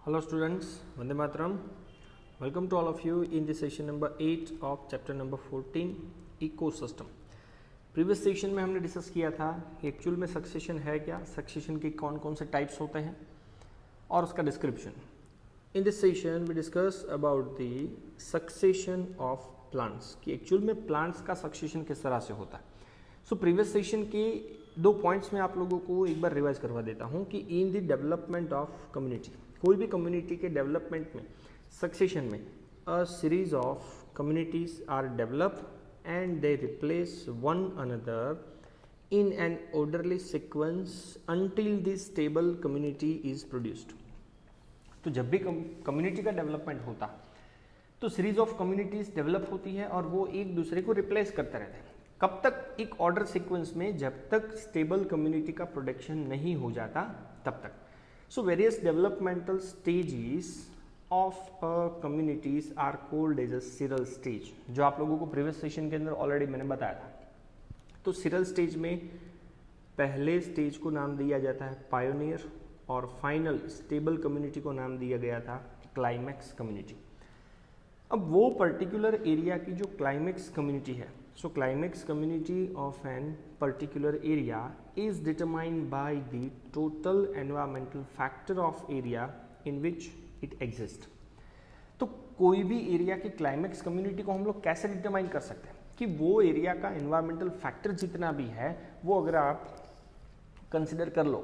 Hello students, Vande Mataram. Welcome to all of you in the session number 8 of chapter number 14 ecosystem. Previous session में हमने discuss किया था कि actual में succession है क्या, सक्सेशन के कौन कौन से टाइप्स होते हैं और उसका description. In this session we discuss about the succession of plants कि एक्चुअल में प्लांट्स का सक्सेशन किस तरह से होता है. सो प्रीवियस सेशन के दो पॉइंट्स में आप लोगों को एक बार रिवाइज करवा देता हूँ कि in the development of community, कोई भी कम्युनिटी के डेवलपमेंट में, सक्सेशन में, a series of communities are develop and they replace one another in an orderly sequence until the stable community is produced. तो जब भी कम्युनिटी का डेवलपमेंट होता तो सीरीज ऑफ कम्युनिटीज डेवलप होती है और वो एक दूसरे को रिप्लेस करते रहते हैं. कब तक? एक ऑर्डर सीक्वेंस में, जब तक स्टेबल कम्युनिटी का प्रोडक्शन नहीं हो जाता तब तक. So various developmental stages of communities are called as a seral stage, जो आप लोगों को प्रीवियस सेशन के अंदर ऑलरेडी मैंने बताया था. तो सीरल स्टेज में पहले स्टेज को नाम दिया जाता है पायोनियर और फाइनल स्टेबल कम्युनिटी को नाम दिया गया था क्लाइमैक्स कम्युनिटी. अब वो पर्टिकुलर एरिया की जो क्लाइमैक्स कम्युनिटी है, so climax community of an particular area is determined by the total environmental factor of area in which it exist. तो कोई भी एरिया की क्लाइमैक्स कम्युनिटी को हम लोग कैसे डिटरमाइन कर सकते हैं कि वो एरिया का एनवायरमेंटल फैक्टर जितना भी है वो अगर आप कंसिडर कर लो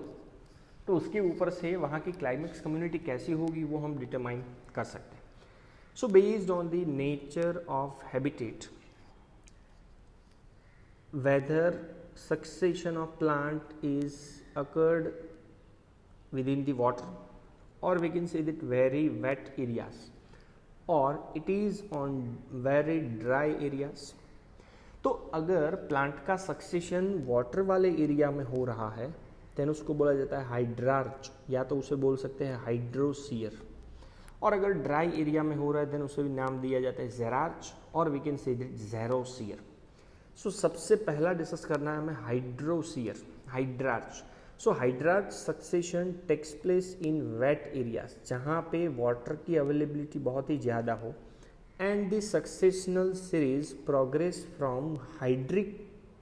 तो उसके ऊपर से वहाँ की क्लाइमैक्स कम्युनिटी कैसी होगी वो हम डिटरमाइन कर सकते हैं. So based on the nature of habitat, whether succession of plant is occurred within the water, or we can say that very wet areas, or it is on very dry areas. तो अगर plant का succession water वाले area में हो रहा है then उसको बोला जाता है हाइड्रार्च, या तो उसे बोल सकते हैं हाइड्रोसियर. और अगर ड्राई एरिया में हो रहा है देन उसे भी नाम दिया जाता है जेरार्च, और we can say that xerosere. So सबसे पहला डिस्कस करना है हमें hydrosere, hydrarch. So hydrarch succession takes place in wet areas, जहाँ पे वाटर की अवेलेबिलिटी बहुत ही ज़्यादा हो, and the successional series progress from hydric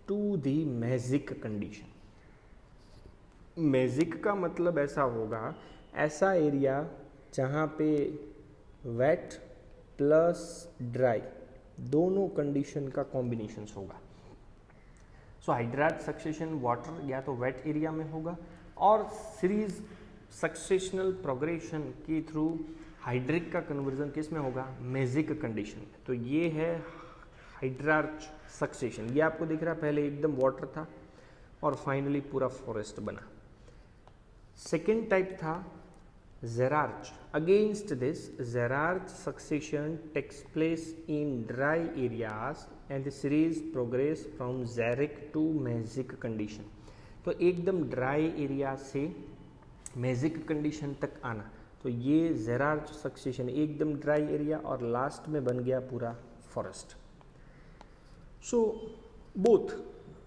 to the mesic condition. Mesic का मतलब ऐसा होगा, ऐसा एरिया जहाँ पे वेट प्लस ड्राई दोनों कंडीशन का कॉम्बिनेशन होगा. सो हाइड्रार्च सक्सेशन वाटर या तो वेट एरिया में होगा, और सीरीज सक्सेशनल प्रोग्रेशन के थ्रू हाइड्रिक का कन्वर्जन किस में होगा? मेजिक कंडीशन में. तो ये है हाइड्रार्च सक्सेशन. ये आपको दिख रहा है, पहले एकदम वाटर था और फाइनली पूरा फॉरेस्ट बना. सेकेंड टाइप था xerarch. Against this xerarch succession takes place in dry areas and the series progress from xeric to mesic condition. तो एकदम ड्राई एरिया से मेजिक कंडीशन तक आना, तो ये जेरार्च सक्सेशन, एकदम ड्राई एरिया और लास्ट में बन गया पूरा फॉरेस्ट. सो बोथ,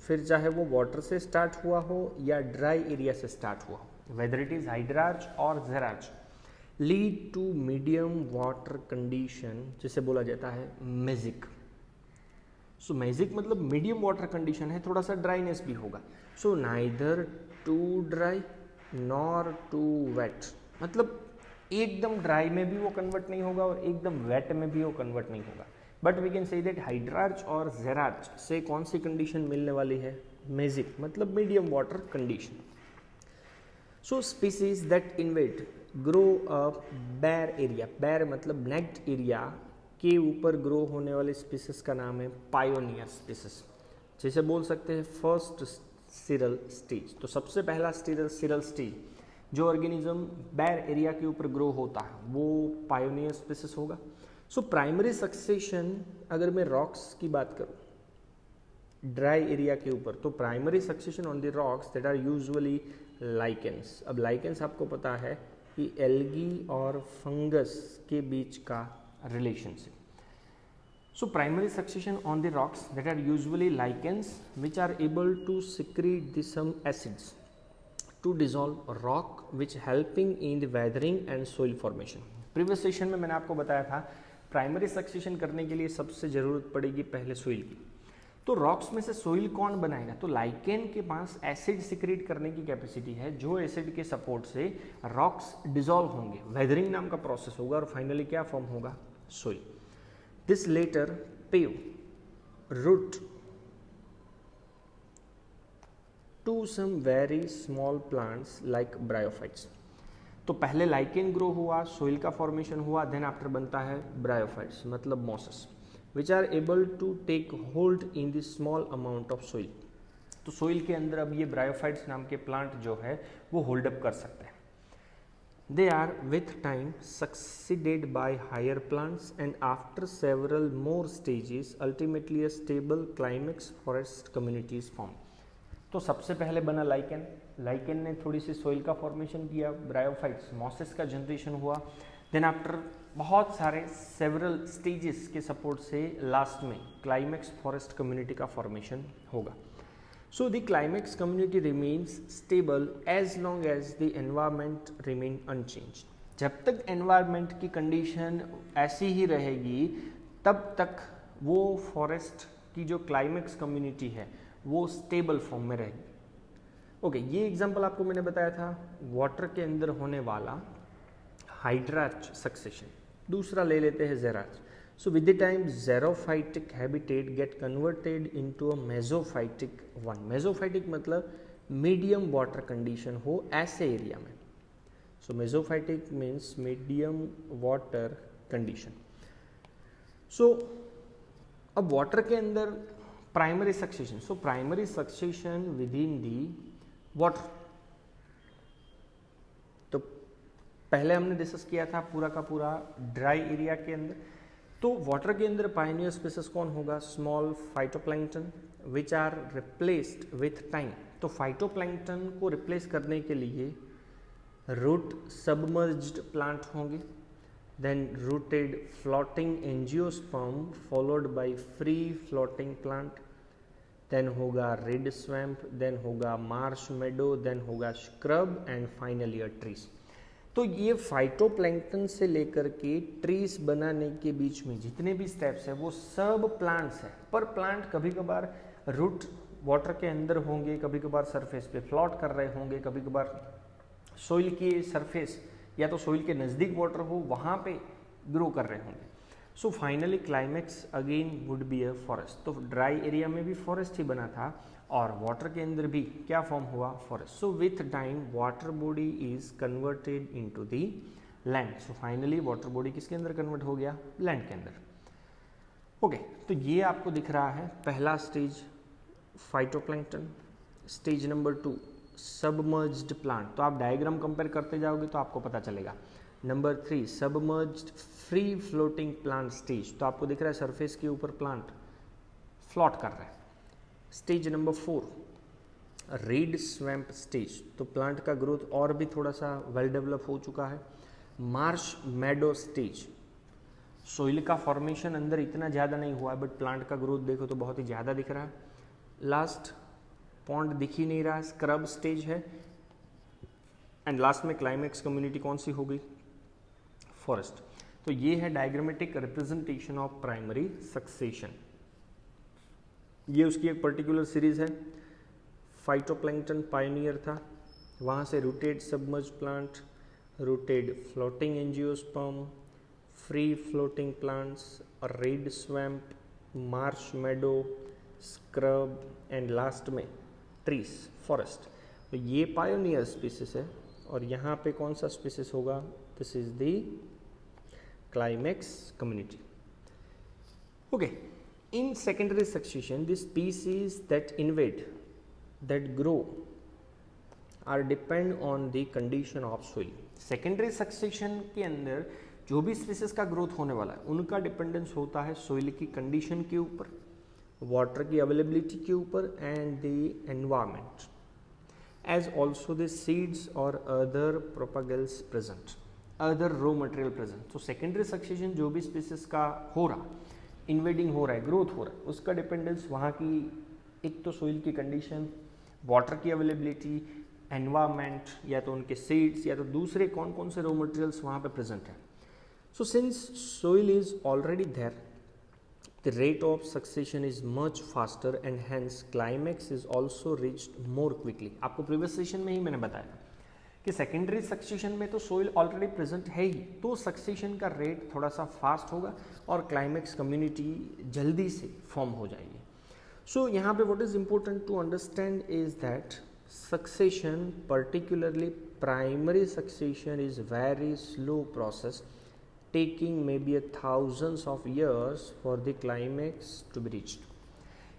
फिर चाहे वो वाटर से स्टार्ट हुआ हो या ड्राई एरिया से स्टार्ट हुआ हो, whether it is hydrarch or zerarch, lead to medium water condition जिसे बोला जाता है मेजिक. सो मेजिक मतलब मीडियम वाटर कंडीशन है, थोड़ा सा ड्राइनेस भी होगा. So neither too dry nor too wet, मतलब एकदम ड्राई में भी वो कन्वर्ट नहीं होगा और एकदम वेट में भी वो कन्वर्ट नहीं होगा. But we can say that hydrarch और जेरार्च से कौन सी कंडीशन मिलने वाली है? मेजिक, मतलब medium water condition. So species that InvIT grow a बैर एरिया, बैर मतलब नेक्ड एरिया के ऊपर ग्रो होने वाले स्पीसीज का नाम है पायोनियर स्पीसीज, जैसे बोल सकते हैं फर्स्ट सीरल स्टेज. तो सबसे पहला सीरल स्टेज जो ऑर्गेनिज्म बैर एरिया के ऊपर ग्रो होता है वो पायोनियर स्पीसीज होगा. सो प्राइमरी सक्सेशन, अगर मैं रॉक्स की बात करूँ ड्राई एरिया के ऊपर, तो primary succession on the rocks that are usually lichens. अब लाइकेंस आपको पता है कि एल्गी और फंगस के बीच का relationship. So primary succession on the rocks that are usually lichens which are able to secrete the some acids to dissolve rock which helping in the weathering and soil formation. Previous session में मैंने आपको बताया था primary succession करने के लिए सबसे ज़रूरत पड़ेगी पहले सोइल की। तो रॉक्स में से सोइल कौन बनाएगा? तो लाइकेन के पास एसिड सिक्रेट करने की कैपेसिटी है, जो एसिड के सपोर्ट से रॉक्स डिजॉल्व होंगे, वेदरिंग नाम का प्रोसेस होगा और फाइनली क्या फॉर्म होगा? Soil. This later pave route to some very small plants like bryophytes. तो पहले लाइकेन ग्रो हुआ, सोइल का फॉर्मेशन हुआ, देन आफ्टर बनता है ब्रायोफाइट्स मतलब mosses which are able to take hold in the small amount of soil. तो soil के अंदर अब ये ब्रायोफाइट्स नाम के प्लांट जो है वो होल्ड अप कर सकते हैं। They are with time succeeded by higher plants and after several more stages ultimately a stable climax forest communities form. तो सबसे पहले बना लाइकेन, लाइकेन ने थोड़ी सी सोइल का फॉर्मेशन किया, ब्रायोफाइट्स मॉसेस का जनरेशन हुआ, देन आफ्टर बहुत सारे सेवरल स्टेजेस के सपोर्ट से लास्ट में क्लाइमेक्स फॉरेस्ट कम्युनिटी का फॉर्मेशन होगा। So the climax community remains stable as long as the environment remain unchanged. जब तक एनवायरमेंट की कंडीशन ऐसी ही रहेगी तब तक वो फॉरेस्ट की जो क्लाइमेक्स कम्युनिटी है वो स्टेबल फॉर्म में रहेगी। ओके, ये एग्जांपल आपको मैंने बताया था वाटर के अंदर होने वाला हाइड्राच सक्सेशन। दूसरा ले लेते हैं xerarch. So with the time xerophytic habitat get converted into a mesophytic one. Mesophytic मतलब मीडियम वाटर कंडीशन हो ऐसे एरिया में। So mesophytic means medium water condition. So अब वाटर के अंदर primary succession, so primary succession within the water. तो पहले हमने डिस्कस किया था पूरा का पूरा ड्राई एरिया के अंदर। तो वाटर के अंदर पायनियर स्पीसीज कौन होगा? Small phytoplankton which are replaced with time. तो फाइटोप्लैंक्टन को रिप्लेस करने के लिए रूट सबमर्ज्ड प्लांट होंगे, then rooted floating angiosperm followed by free floating plant, then होगा रेड स्वैम्प, देन होगा मार्श मेडो, देन होगा scrub and finally a trees. तो ये फाइटोप्लैंक्टन से लेकर के ट्रीज बनाने के बीच में जितने भी स्टेप्स है वो सब प्लांट्स है। पर प्लांट कभी कभार रूट वाटर के अंदर होंगे, कभी कभार सरफेस पे फ्लोट कर रहे होंगे, कभी कभार सोइल के सरफेस या तो सोइल के नज़दीक वाटर हो वहाँ पे ग्रो कर रहे होंगे। So finally climax again would be a forest. तो ड्राई एरिया में भी फॉरेस्ट ही बना था और वाटर के अंदर भी क्या फॉर्म हुआ? Forest. So with time water body is converted into the land. So finally water body किसके अंदर कन्वर्ट हो गया? लैंड के अंदर। ओके, तो ये आपको दिख रहा है पहला stage phytoplankton, stage number 2 submerged plant. तो आप डायग्राम कंपेयर करते जाओगे तो आपको पता चलेगा। Number 3 submerged free floating plant stage. तो आपको दिख रहा है सरफेस के ऊपर प्लांट फ्लोट कर रहा है। Stage number 4 red swamp stage. तो प्लांट का ग्रोथ और भी थोड़ा सा वेल डेवलप हो चुका है। मार्श मेडो स्टेज, सोइल का फॉर्मेशन अंदर इतना ज़्यादा नहीं हुआ बट प्लांट का ग्रोथ देखो तो बहुत ही ज़्यादा दिख रहा है। लास्ट पॉन्ड दिख ही नहीं रहा, स्क्रब स्टेज है एंड लास्ट में क्लाइमेक्स कम्युनिटी कौन सी हो गई? फॉरेस्ट। तो ये है diagrammatic representation of primary succession. ये उसकी एक पर्टिकुलर सीरीज है। फाइटोप्लैंक्टन पायनियर था, वहाँ से rooted submerge plant, rooted floating angiosperm, free floating plants, red swamp, Marsh Medo, scrub and last में ट्रीज, फॉरेस्ट। तो ये पायोनियर स्पीसीज है और यहाँ पे कौन सा स्पीसीज होगा? This is the climax community. Okay, in secondary succession the species that invade, that grow are depend on the condition of soil. Secondary succession के अंदर जो भी स्पीसीज का ग्रोथ होने वाला है उनका डिपेंडेंस होता है सोइल की कंडीशन के ऊपर, वाटर की अवेलेबिलिटी के ऊपर and the environment, as also the seeds और other propagules present, other raw material present. तो सेकेंडरी सक्सेशन जो भी स्पीसीज का हो रहा, इन्वेडिंग हो रहा है, ग्रोथ हो रहा है, उसका डिपेंडेंस वहाँ की एक तो सोइल की कंडीशन, वाटर की अवेलेबिलिटी, एनवायरमेंट या तो उनके सीड्स या तो दूसरे कौन कौन से रॉ मटेरियल्स वहाँ पे प्रेजेंट है. So since soil is already there, the rate of succession is much faster and hence climax is also reached more quickly. आपको प्रीवियस सेशन में ही मैंने बताया कि सेकेंडरी सक्सेशन में तो सोइल ऑलरेडी प्रेजेंट है ही, तो सक्सेशन का रेट थोड़ा सा फास्ट होगा और क्लाइमेक्स कम्युनिटी जल्दी से फॉर्म हो जाएगी. सो यहाँ पे what is important to understand is that succession, particularly primary succession, is very slow process taking maybe thousands of years for the climax to be reached.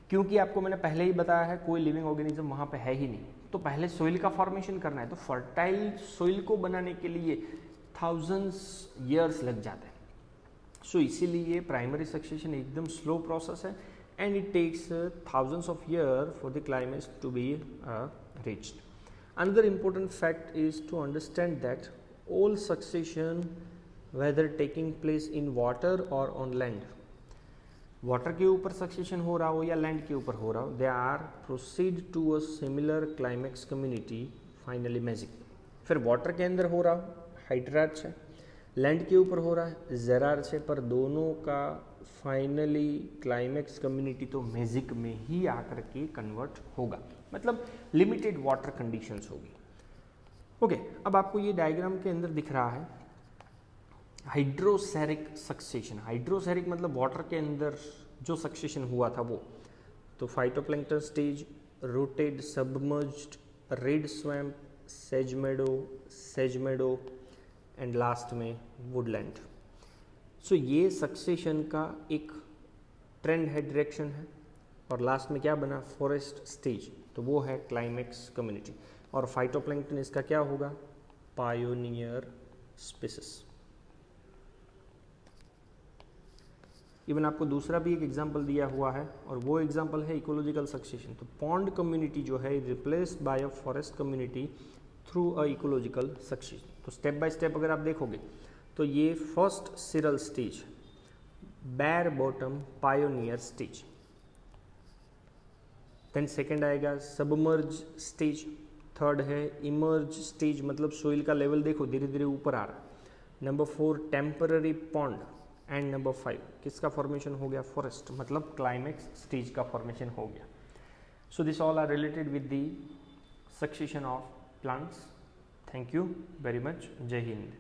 क्योंकि आपको मैंने पहले ही बताया है कोई लिविंग ऑर्गेनिज्म वहाँ पे है ही नहीं, तो पहले सोइल का फॉर्मेशन करना है, तो फर्टाइल सोइल को बनाने के लिए थाउजेंड्स ईयर्स लग जाते हैं. सो इसीलिए प्राइमरी सक्सेशन एकदम स्लो प्रोसेस है and it takes thousands of year for the climax to be reached. Another important fact is to understand that all succession, whether taking place in water or on land, water के ऊपर succession हो रहा हो या land के ऊपर हो रहा हो, they are proceed to a similar climax community finally mesic. फिर वाटर के अंदर हो रहा हो हाइड्रार्च है, लैंड के ऊपर हो रहा है जेरार्च है, पर दोनों का फाइनली क्लाइमेक्स कम्युनिटी तो मैजिक में ही आकर के कन्वर्ट होगा, मतलब लिमिटेड वाटर कंडीशंस होगी. ओके, अब आपको ये डायग्राम के अंदर दिख रहा है हाइड्रोसेरिक सक्सेशन. हाइड्रोसेरिक मतलब वाटर के अंदर जो सक्सेशन हुआ था वो, तो phytoplankton stage, rooted, submerged, red swamp, says Medo and last में वुडलैंड. सो ये सक्सेशन का एक ट्रेंड है, डायरेक्शन है, और लास्ट में क्या बना, फॉरेस्ट स्टेज, तो वो है क्लाइमेक्स कम्युनिटी. और फाइटोप्लैंक्टन इसका क्या होगा, पायोनियर स्पीसीज. इवन आपको दूसरा भी एक एग्जांपल दिया हुआ है और वो एग्जांपल है इकोलॉजिकल सक्सेशन. तो पॉन्ड कम्युनिटी जो है replaced by a forest community through a ecological succession. तो स्टेप बाय स्टेप अगर आप देखोगे तो ये first seral stage, bare bottom pioneer stage, then second आएगा सबमर्ज स्टेज, थर्ड है इमर्ज स्टेज, मतलब सोइल का लेवल देखो धीरे धीरे ऊपर आ रहा है. Number 4 temporary pond and number 5 किसका फॉर्मेशन हो गया, फॉरेस्ट, मतलब क्लाइमेक्स स्टेज का फॉर्मेशन हो गया. So this all are related with the succession of plants. Thank you very much. जय हिंद.